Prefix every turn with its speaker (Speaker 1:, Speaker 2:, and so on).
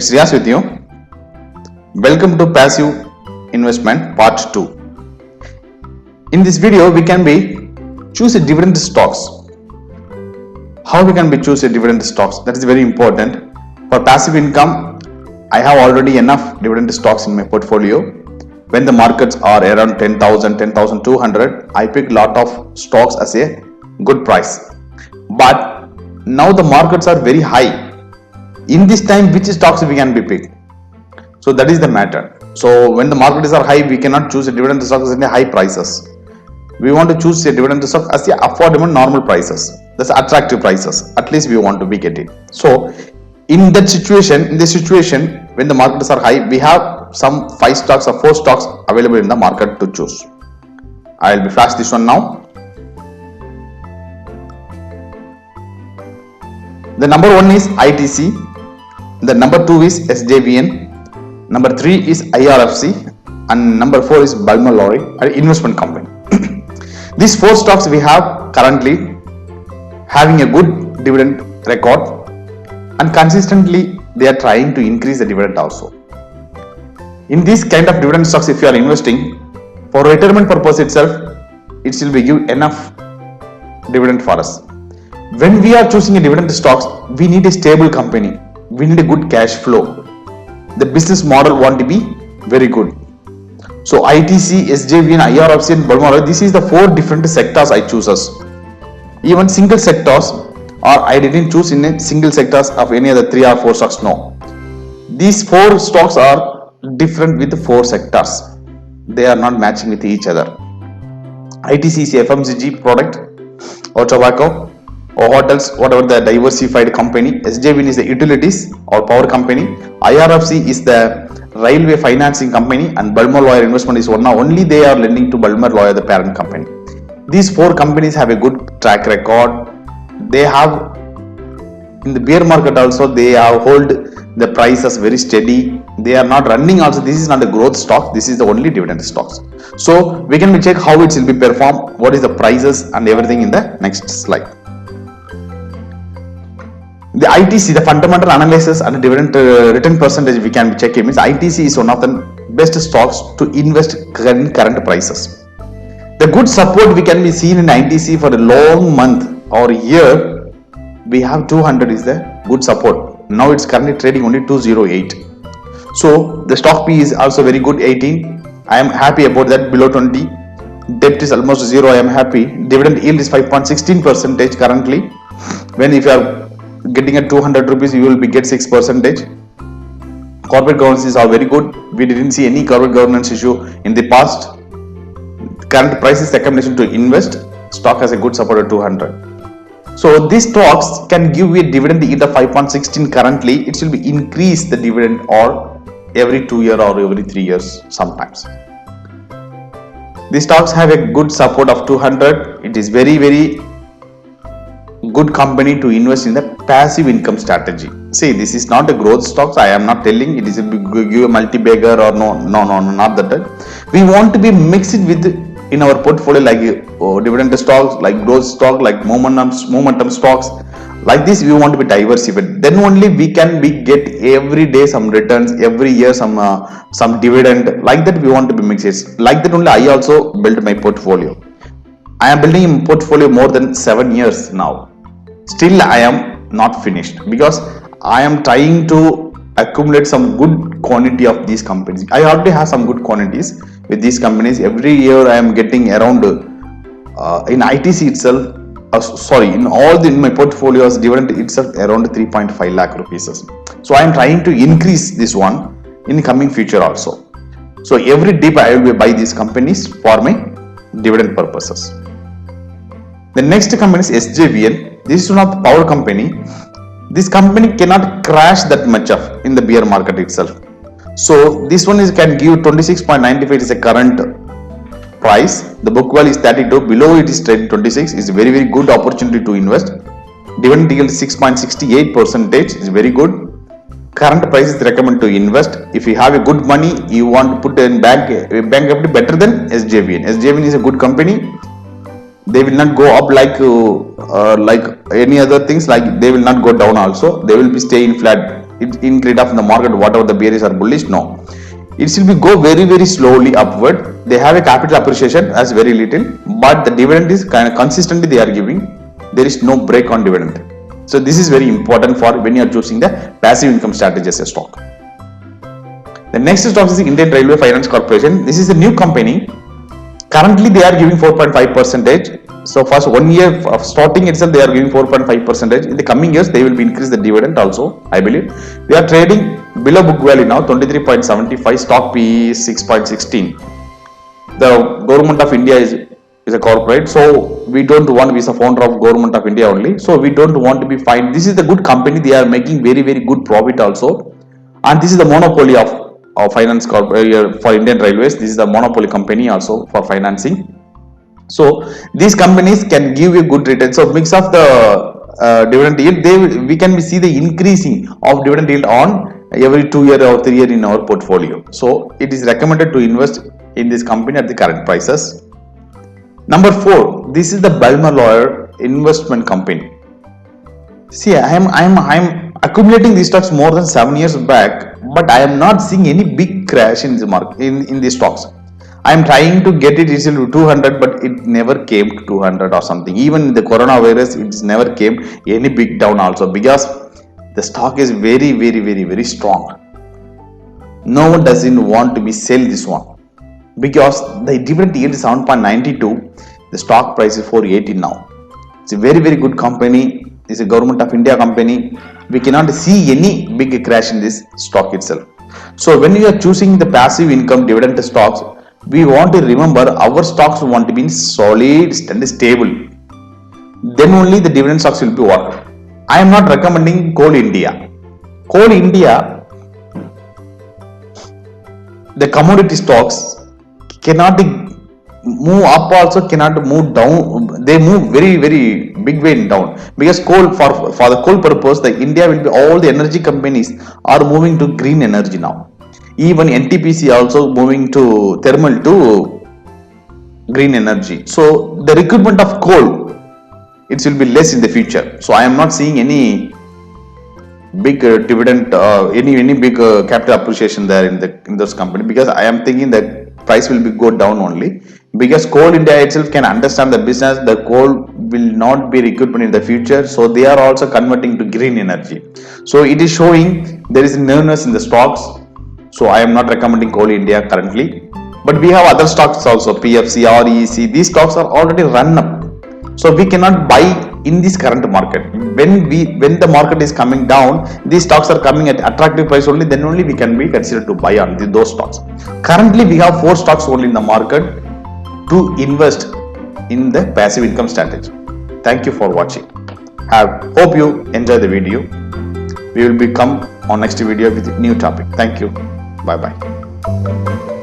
Speaker 1: It's Riaz with you. Welcome to Passive Investment Part 2. In this video, we can choose a dividend stocks. How we can choose a dividend stocks? That is very important. For passive income, I have already enough dividend stocks in my portfolio. When the markets are around 10,000, 10,200, I pick lot of stocks as a good price. But now the markets are very high. In this time, which stocks we can be picked? So that is the matter. So when the markets are high, we cannot choose a dividend stocks in the high prices. We want to choose a dividend stock as the affordable normal prices. That's attractive prices. At least we want to be getting. So in this situation, when the markets are high, we have some 5 stocks or 4 stocks available in the market to choose. I will be flash this one now. The number 1 is ITC. The number 2 is SJVN. Number 3 is IRFC. And number 4 is Balmer-Lowry, an investment company. These 4 stocks we have currently having a good dividend record, and consistently they are trying to increase the dividend also. In this kind of dividend stocks, if you are investing for retirement purpose itself, it will be give enough dividend for us. When we are choosing a dividend stocks, we need a stable company. We need a good cash flow. The business model want to be very good. So ITC, SJVN, IRFC and Balmer, this is the 4 different sectors I choose. Even single sectors, or I didn't choose in a single sectors of any other 3 or 4 stocks, no. These 4 stocks are different with the 4 sectors. They are not matching with each other. ITC is a FMCG product or tobacco or hotels, whatever the diversified company. SJVN is the utilities or power company. IRFC is the railway financing company, and Balmer-Lowry investment is one. Now only they are lending to Balmer-Lowry, the parent company. These 4 companies have a good track record. They have, in the bear market also, they have hold the prices very steady. They are not running also. This is not a growth stock. This is the only dividend stocks. So we can check how it will be perform, what is the prices and everything in the next slide. The ITC, the fundamental analysis and dividend return percentage we can check it. Means ITC is one of the best stocks to invest in current prices. The good support we can be seen in ITC for a long month or year. We have 200 is the good support. Now it's currently trading only 208. So the stock P is also very good, 18. I am happy about that, below 20. Debt is almost 0. I am happy. Dividend yield is 5.16% currently. When if you are getting at 200 rupees, you will be get 6%. Corporate governance is all very good. We didn't see any corporate governance issue in the past. Current price is recommendation to invest. Stock has a good support at 200. So these stocks can give you a dividend yield of 5.16 currently. It will be increase the dividend or every 2 years or every 3 years sometimes. These stocks have a good support of 200. It is very good company to invest in the passive income strategy. See, this is not a growth stocks. I am not telling it is a give a multi-bagger or no, not that. We want to be mixed with in our portfolio like dividend stocks, like growth stock, like momentum stocks. Like this, we want to be diversified. Then only we can get every day some returns, every year some dividend. Like that, we want to be mixed. Like that only I also build my portfolio. I am building a portfolio more than 7 years now. Still, I am not finished because I am trying to accumulate some good quantity of these companies. I already have some good quantities with these companies. Every year, I am getting around in ITC itself. In all in my portfolios, dividend itself around 3.5 lakh rupees. So I am trying to increase this one in the coming future also. So every dip I will buy these companies for my dividend purposes. The next company is SJVN. This is one of the power company. This company cannot crash that much of in the bear market itself. So this one can give 26.95 is the current price. The book value is 32. Below it is trading 26. Is a very good opportunity to invest. Dividend yield 6.68% is very good. Current price is recommended to invest. If you have a good money, you want to put in bank better than SJVN. SJVN is a good company. They will not go up like any other things, like they will not go down also. They will be staying flat in grid of the market, whatever the bearish or bullish, no. It will be go very slowly upward. They have a capital appreciation as very little, but the dividend is kind of consistently they are giving. There is no break on dividend. So this is very important for when you are choosing the passive income strategy as a stock. The next stock is Indian Railway Finance Corporation. This is a new company. Currently they are giving 4.5%. So first 1 year of starting itself they are giving 4.5%. In the coming years they will be increase the dividend also, I believe. They are trading below book value now, 23.75, stock PE is 6.16. The government of India is a corporate, so we don't want, we is a founder of government of India only, so we don't want to be fined. This is the good company, they are making very good profit also, and this is the monopoly of finance corporate for Indian Railways. This is the monopoly company also for financing. So these companies can give you good return. So mix of the dividend yield, we can see the increasing of dividend yield on every 2 year or 3 year in our portfolio. So it is recommended to invest in this company at the current prices. Number 4, this is the Belmar investment company. See, I am accumulating these stocks more than 7 years back, but I am not seeing any big crash in the market in these stocks. I am trying to get it to 200, but it never came to 200 or something. Even in the coronavirus, it never came any big down also, because the stock is very strong. No one doesn't want to be sell this one, because the dividend yield is 7.92. The stock price is 480 now. It's a very good company. It's a government of India company. We cannot see any big crash in this stock itself. So when you are choosing the passive income dividend stocks, we want to remember our stocks want to be solid and stable. Then only the dividend stocks will be work. I am not recommending Coal India. Coal India, the commodity stocks cannot move up also, cannot move down. They move very big way down, because coal for the coal purpose, the India will be, all the energy companies are moving to green energy now. Even NTPC also moving to thermal to green energy. So the requirement of coal, it will be less in the future. So I am not seeing any big dividend, any big capital appreciation there in those company, because I am thinking that price will be go down only, because Coal India itself can understand the business. The coal will not be requirement in the future, so they are also converting to green energy. So it is showing there is nervousness in the stocks. So I am not recommending Coal India currently, but we have other stocks also, PFC, REC. These stocks are already run up, so we cannot buy in this current market. When the market is coming down, these stocks are coming at attractive price only, then only we can be considered to buy on those stocks. Currently we have 4 stocks only in the market to invest in the passive income strategy. Thank you for watching. Hope you enjoy the video. We will become on next video with new topic. Thank you. Bye bye.